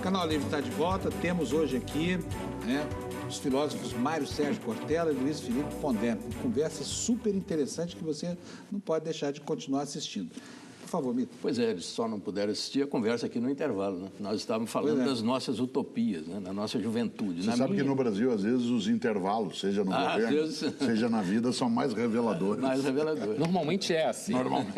Canal Livre está de volta. Temos hoje aqui, né, os filósofos Mário Sérgio Cortella e Luiz Felipe Pondé. Uma conversa super interessante que você não pode deixar de continuar assistindo. Por favor, Mito. Pois é, eles só não puderam assistir a conversa aqui no intervalo, né? Nós estávamos falando das nossas utopias, né? Da nossa juventude. Você sabe que no Brasil, às vezes, os intervalos, seja no governo, seja na vida, são mais reveladores. Mais reveladores. Normalmente é assim. Normalmente.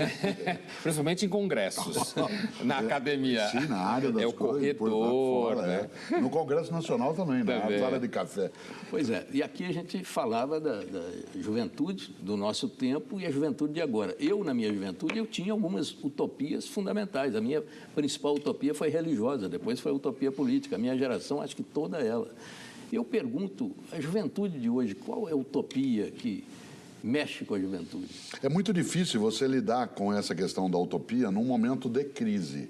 Principalmente em congressos, na academia. Sim, na área das é o coisas, corredor, fora, né? No Congresso Nacional também, na sala de café. Pois é, e aqui a gente falava da juventude do nosso tempo e a juventude de agora. Eu, na minha juventude, eu tinha algumas utopias fundamentais. A minha principal utopia foi religiosa, depois foi a utopia política. A minha geração, acho que toda ela. Eu pergunto, a juventude de hoje, qual é a utopia que mexe com a juventude? É muito difícil você lidar com essa questão da utopia num momento de crise.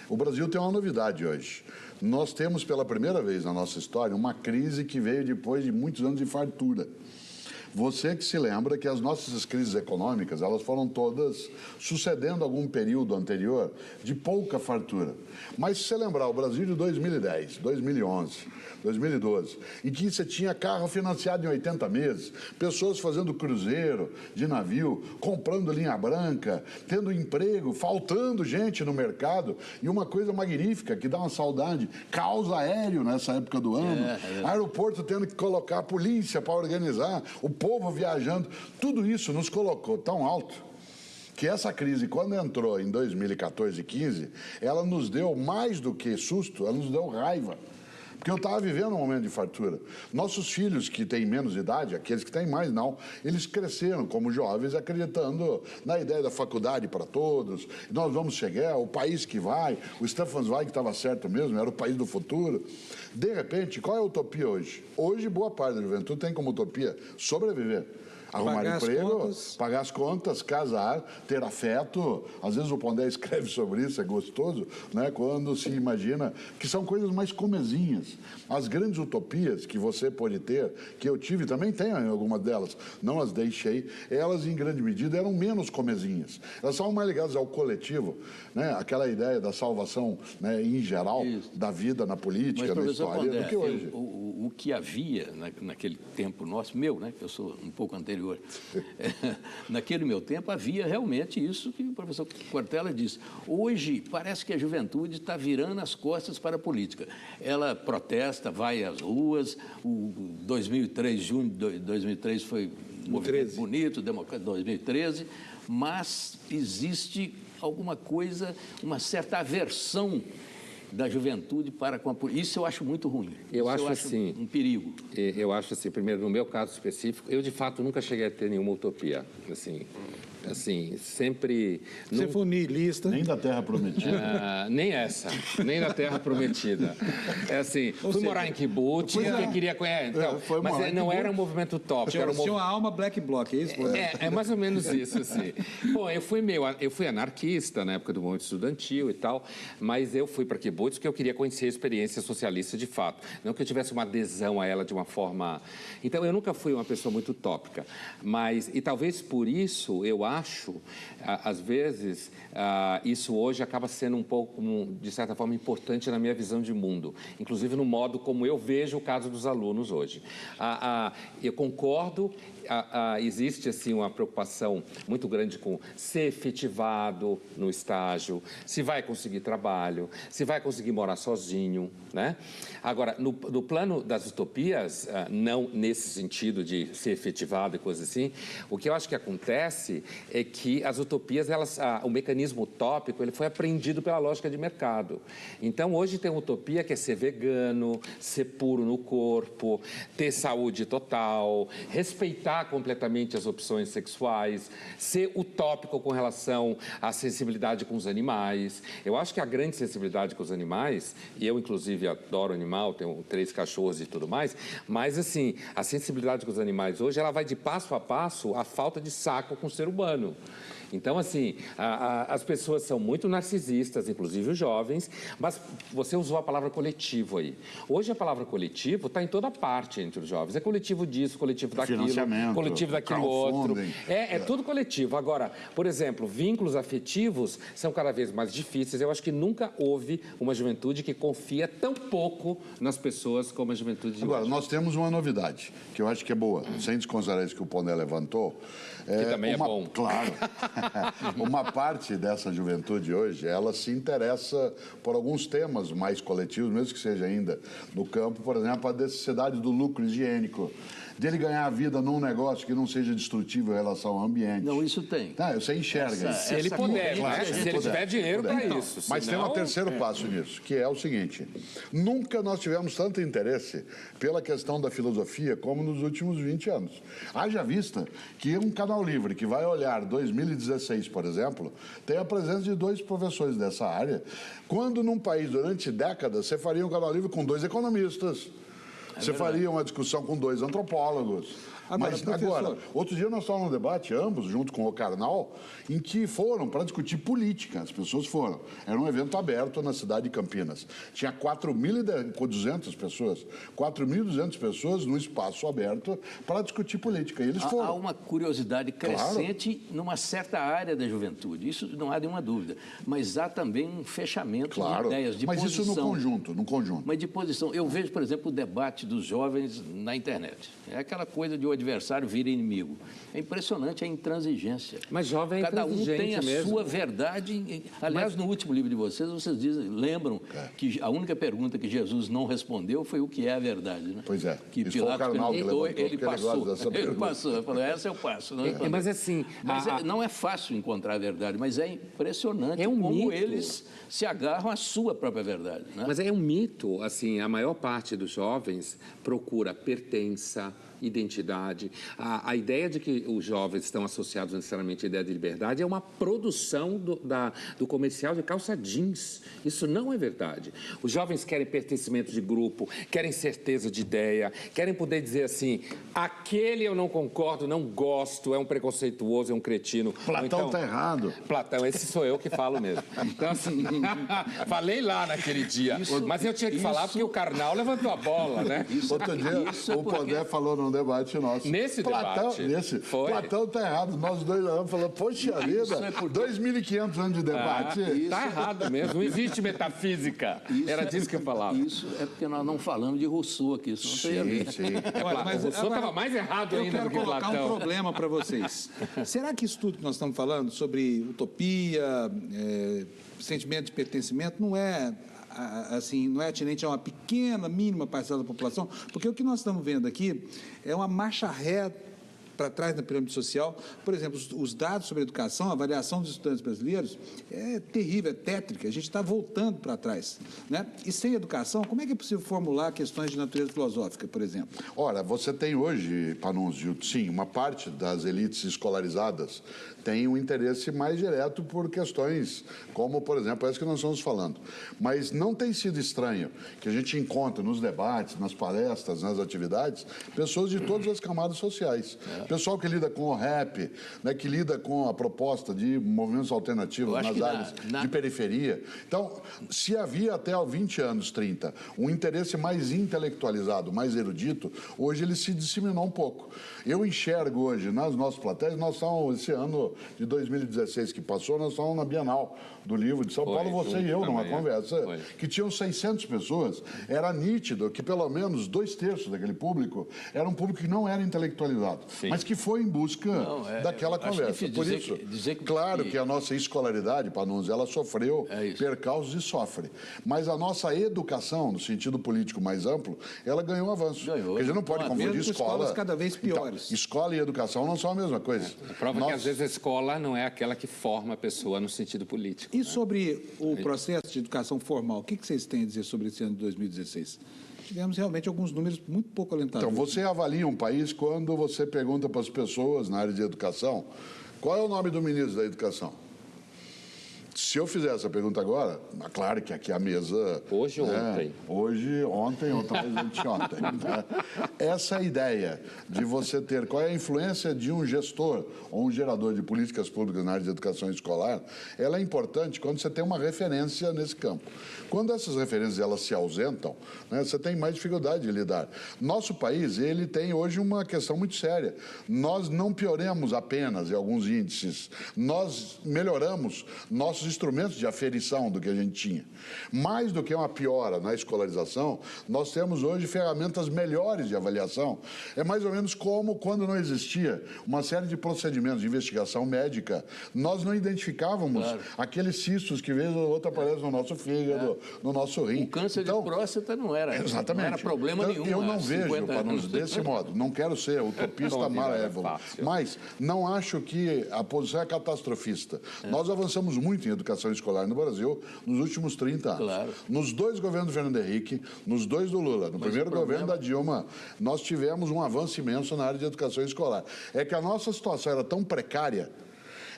O Brasil tem uma novidade hoje. Nós temos, pela primeira vez na nossa história, uma crise que veio depois de muitos anos de fartura. Você que se lembra que as nossas crises econômicas, elas foram todas sucedendo algum período anterior de pouca fartura. Mas se você lembrar, o Brasil de 2010, 2011, 2012, em que você tinha carro financiado em 80 meses, pessoas fazendo cruzeiro de navio, comprando linha branca, tendo emprego, faltando gente no mercado, e uma coisa magnífica que dá uma saudade, caos aéreo nessa época do ano, aeroporto tendo que colocar a polícia para organizar, o povo viajando, tudo isso nos colocou tão alto que essa crise, quando entrou em 2014 e 2015, ela nos deu mais do que susto, ela nos deu raiva. Porque eu estava vivendo um momento de fartura. Nossos filhos que têm menos idade, aqueles que têm mais não, eles cresceram como jovens acreditando na ideia da faculdade para todos, nós vamos chegar, o país que vai, o Stefan Zweig estava certo mesmo, era o país do futuro. De repente, qual é a utopia hoje? Hoje, boa parte da juventude tem como utopia sobreviver. Arrumar emprego, pagar as contas, casar, ter afeto. Às vezes o Pondé escreve sobre isso, é gostoso, né? Quando se imagina que são coisas mais comezinhas. As grandes utopias que você pode ter, que eu tive, também tenho algumas delas, não as deixei, elas em grande medida eram menos comezinhas. Elas são mais ligadas ao coletivo, né? Aquela ideia da salvação, né, em geral, da vida na política, na história, Pondé, do que hoje. O que havia naquele tempo nosso, né, que eu sou um pouco anterior, naquele meu tempo havia realmente isso que o professor Cortella disse. Hoje parece que a juventude está virando as costas para a política. Ela protesta, vai às ruas, o 2003, junho de 2003 foi um movimento bonito, democrático, 2013, mas existe alguma coisa, uma certa aversão da juventude para com a política. Isso eu acho muito ruim. Eu acho assim, um perigo. Eu acho assim, primeiro, no meu caso específico, eu de fato nunca cheguei a ter nenhuma utopia. Assim, sempre... Você foi niilista? Nem da Terra Prometida? Nem essa, nem da Terra Prometida. É assim, fui morar em kibbutz, porque queria conhecer... Então, mas não era um movimento utópico. Tinha uma alma black bloc, é isso? É mais ou menos isso, assim. Bom, eu fui anarquista na época do movimento estudantil e tal, mas eu fui para kibbutz porque eu queria conhecer a experiência socialista de fato. Não que eu tivesse uma adesão a ela de uma forma... Então, eu nunca fui uma pessoa muito utópica, mas... E talvez por isso, eu acho, às vezes, isso hoje acaba sendo um pouco, de certa forma, importante na minha visão de mundo, inclusive no modo como eu vejo o caso dos alunos hoje. Eu concordo, existe assim uma preocupação muito grande com ser efetivado no estágio, se vai conseguir trabalho, se vai conseguir morar sozinho, né? Agora, no plano das utopias, não nesse sentido de ser efetivado e coisas assim, o que eu acho que acontece é que as utopias, o mecanismo utópico, ele foi aprendido pela lógica de mercado. Então, hoje tem uma utopia que é ser vegano, ser puro no corpo, ter saúde total, respeitar completamente as opções sexuais, ser utópico com relação à sensibilidade com os animais. Eu acho que a grande sensibilidade com os animais, e eu, inclusive, adoro animal, tenho 3 cachorros e tudo mais, mas, assim, a sensibilidade com os animais hoje, ela vai de passo a passo à falta de saco com o ser humano. Então, assim, as pessoas são muito narcisistas, inclusive os jovens, mas você usou a palavra coletivo aí. Hoje a palavra coletivo está em toda parte entre os jovens. É coletivo disso, coletivo daquilo, coletivo daquele outro. crowdfunding. É tudo coletivo. Agora, por exemplo, vínculos afetivos são cada vez mais difíceis. Eu acho que nunca houve uma juventude que confia tão pouco nas pessoas como a juventude de Agora, hoje. nós temos uma novidade, que eu acho que é boa, sem desconsiderar isso que o Pondé levantou. Que também é bom. Claro. Uma parte dessa juventude hoje, ela se interessa por alguns temas mais coletivos, mesmo que seja ainda no campo, por exemplo, a necessidade do lucro higiênico, dele ganhar a vida num negócio que não seja destrutivo em relação ao ambiente. Não, isso tem. Tá, você enxerga isso. Se ele puder, corrente, né? Se ele tiver dinheiro para Então, isso. mas tem um terceiro passo nisso, que é o seguinte: nunca nós tivemos tanto interesse pela questão da filosofia como nos últimos 20 anos. Haja vista que um canal livre que vai olhar 2016, por exemplo, tem a presença de 2 professores dessa área, quando num país, durante décadas, você faria um canal livre com 2 economistas. Você faria uma discussão com 2 antropólogos. Agora, Mas professor... agora, outro dia nós estávamos num debate, ambos, junto com o Karnal, em que foram para discutir política. As pessoas foram. Era um evento aberto na cidade de Campinas. Tinha 4.200 pessoas. 4.200 pessoas num espaço aberto para discutir política. E eles foram. Há uma curiosidade crescente numa certa área da juventude. Isso não há nenhuma dúvida. Mas há também um fechamento de ideias, de mas posição. isso no conjunto. Mas de posição. Eu vejo, por exemplo, o debate dos jovens na internet. É aquela coisa de o adversário vira inimigo. É impressionante a intransigência. Mas jovem é Cada um tem a mesmo. sua verdade. Aliás, no último livro de vocês lembram que a única pergunta que Jesus não respondeu foi o que é a verdade, né? Pois é. Que Isso foi o Pilatos Karnal que perguntou, levantou, ele porque ele passou. gosta dessa Ele pergunta. passou. Ele falou, essa eu passo. Não respondeu. Mas assim... Mas não é fácil encontrar a verdade, mas é impressionante É um como mito. eles se agarram à sua própria verdade, né? Mas é um mito, assim, a maior parte dos jovens procura pertença, identidade. A ideia de que os jovens estão associados necessariamente à ideia de liberdade é uma produção do comercial de calça jeans. Isso não é verdade. Os jovens querem pertencimento de grupo, querem certeza de ideia, querem poder dizer assim, aquele eu não concordo, não gosto, é um preconceituoso, é um cretino. Platão está errado. Platão, esse sou eu que falo mesmo. Então, assim, falei lá naquele dia. Mas eu tinha que falar porque o Karnal levantou a bola, né? Outro dia, o Pondé falou num debate nosso. Nesse debate? Foi. Platão está errado. Nós dois olhamos e falamos, poxa vida, 2.500 anos de debate. Está errado mesmo. Não existe metafísica. Era disso que eu falava. Isso é porque nós não falamos de Rousseau aqui. Isso não tem a ver. Sim. Olha, mas o Rousseau agora, estava mais errado eu ainda quero do que colocar Platão. um problema para vocês. Será que isso tudo que nós estamos falando sobre utopia, sentimento de pertencimento, não é assim, não é atinente a uma pequena, mínima parcela da população? Porque o que nós estamos vendo aqui é uma marcha ré para trás na pirâmide social. Por exemplo, os dados sobre a educação, a avaliação dos estudantes brasileiros é terrível, é tétrica. A gente está voltando para trás, né? E sem educação, como é que é possível formular questões de natureza filosófica, por exemplo? Ora, você tem hoje, Panunzio, sim, uma parte das elites escolarizadas tem um interesse mais direto por questões como, por exemplo, essa que nós estamos falando. Mas não tem sido estranho que a gente encontre nos debates, nas palestras, nas atividades, pessoas de todas as camadas sociais. Pessoal que lida com o rap, né, que lida com a proposta de movimentos alternativos nas áreas de periferia. Então, se havia até há 20 anos, 30, um interesse mais intelectualizado, mais erudito, hoje ele se disseminou um pouco. Eu enxergo hoje, nas nossas plateias, nós estamos, esse ano de 2016 que passou, nós estamos na Bienal do Livro de São Paulo, você e eu, numa conversa, que tinham 600 pessoas. Era nítido que pelo menos 2/3 daquele público era um público que não era intelectualizado, mas que foi em busca daquela conversa. Por isso, claro que a nossa escolaridade, Panunzio, ela sofreu percalços e sofre. Mas a nossa educação, no sentido político mais amplo, ela ganhou um avanço. Porque a gente não pode confundir escola... cada vez piores. Então, escola e educação não são a mesma coisa. A prova é que às vezes a escola não é aquela que forma a pessoa no sentido político. E sobre o processo de educação formal, o que vocês têm a dizer sobre esse ano de 2016? Tivemos realmente alguns números muito pouco alentadores. Então, você avalia um país quando você pergunta para as pessoas na área de educação qual é o nome do ministro da Educação. Se eu fizer essa pergunta agora, claro que aqui a mesa... Hoje ou ontem? Hoje, ontem, ou talvez anteontem. Tá? Essa ideia de você ter qual é a influência de um gestor ou um gerador de políticas públicas na área de educação escolar, ela é importante quando você tem uma referência nesse campo. Quando essas referências elas se ausentam, né, você tem mais dificuldade de lidar. Nosso país, ele tem hoje uma questão muito séria. Nós não pioramos apenas em alguns índices, nós melhoramos nossos instrumentos de aferição do que a gente tinha. Mais do que uma piora na escolarização, nós temos hoje ferramentas melhores de avaliação. É mais ou menos como quando não existia uma série de procedimentos de investigação médica, nós não identificávamos aqueles cistos que vez ou outra aparecem no nosso fígado, no nosso rim. O câncer de próstata não era, exatamente. Não era problema nenhum. Eu não vejo, desse modo, não quero ser utopista malévolo, mas não acho que a posição é catastrofista. Nós avançamos muito em educação escolar no Brasil nos últimos 30 anos. Claro. Nos dois governos do Fernando Henrique, nos dois do Lula, no primeiro governo da Dilma, nós tivemos um avanço imenso na área de educação escolar. É que a nossa situação era tão precária,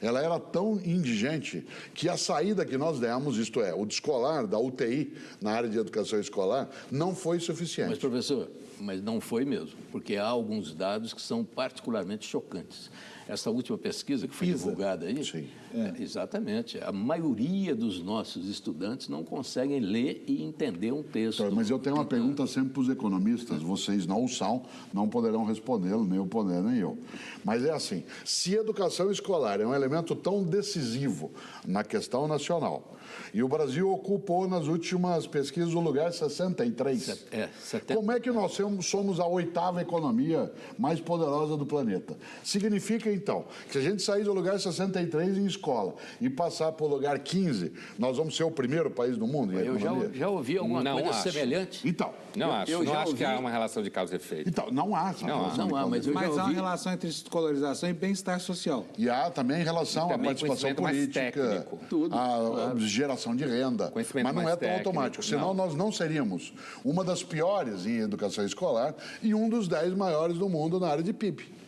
ela era tão indigente, que a saída que nós demos, isto é, o descolar da UTI na área de educação escolar, não foi suficiente. Mas, professor, mas não foi mesmo, porque há alguns dados que são particularmente chocantes. Essa última pesquisa que foi divulgada aí, exatamente, a maioria dos nossos estudantes não conseguem ler e entender um texto. Mas eu tenho uma pergunta sempre para os economistas, vocês não o são, não poderão respondê-lo, nem o Pondé, nem eu. Mas é assim, se educação escolar é um elemento tão decisivo na questão nacional, e o Brasil ocupou nas últimas pesquisas o lugar 63. 70. Como é que nós somos a 8ª economia mais poderosa do planeta? Significa, então, que se a gente sair do lugar 63 em escola e passar para o lugar 15, nós vamos ser o primeiro país do mundo em economia? Eu já ouvi alguma coisa semelhante. Então, não acho que há uma relação de causa e efeito. Então, não há. Mas há uma relação entre escolarização e bem-estar social. E há também em relação à participação política, à geração de renda. Mas não é tão automático. Senão nós não seríamos uma das piores em educação escolar e um dos 10 maiores do mundo na área de PIB.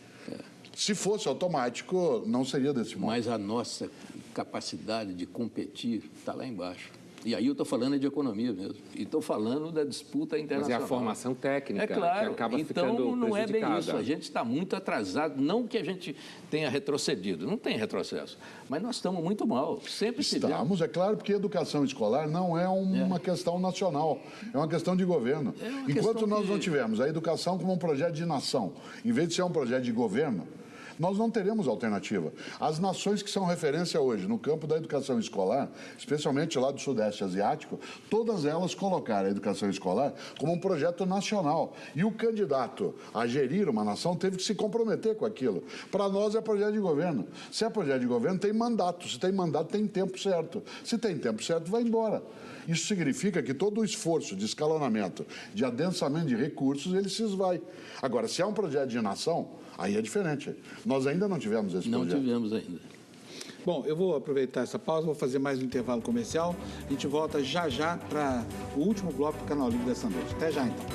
Se fosse automático, não seria desse modo. Mas a nossa capacidade de competir está lá embaixo. E aí eu estou falando de economia mesmo. E estou falando da disputa internacional. Mas é a formação técnica que acaba ficando então não é bem prejudicada. isso. A gente está muito atrasado. Não que a gente tenha retrocedido. Não tem retrocesso. Mas nós estamos muito mal. Sempre estamos, é claro, porque educação escolar não é uma questão nacional. É uma questão de governo. Enquanto nós não tivermos a educação como um projeto de nação, em vez de ser um projeto de governo, nós não teremos alternativa. As nações que são referência hoje no campo da educação escolar, especialmente lá do Sudeste Asiático, todas elas colocaram a educação escolar como um projeto nacional. E o candidato a gerir uma nação teve que se comprometer com aquilo. Para nós é projeto de governo. Se é projeto de governo, tem mandato. Se tem mandato, tem tempo certo. Se tem tempo certo, vai embora. Isso significa que todo o esforço de escalonamento, de adensamento de recursos, ele se esvai. Agora, se é um projeto de nação, aí é diferente. Nós ainda não tivemos esse projeto. Não tivemos ainda. Bom, eu vou aproveitar essa pausa, vou fazer mais um intervalo comercial. A gente volta já para o último bloco do Canal Livre dessa noite. Até já, então.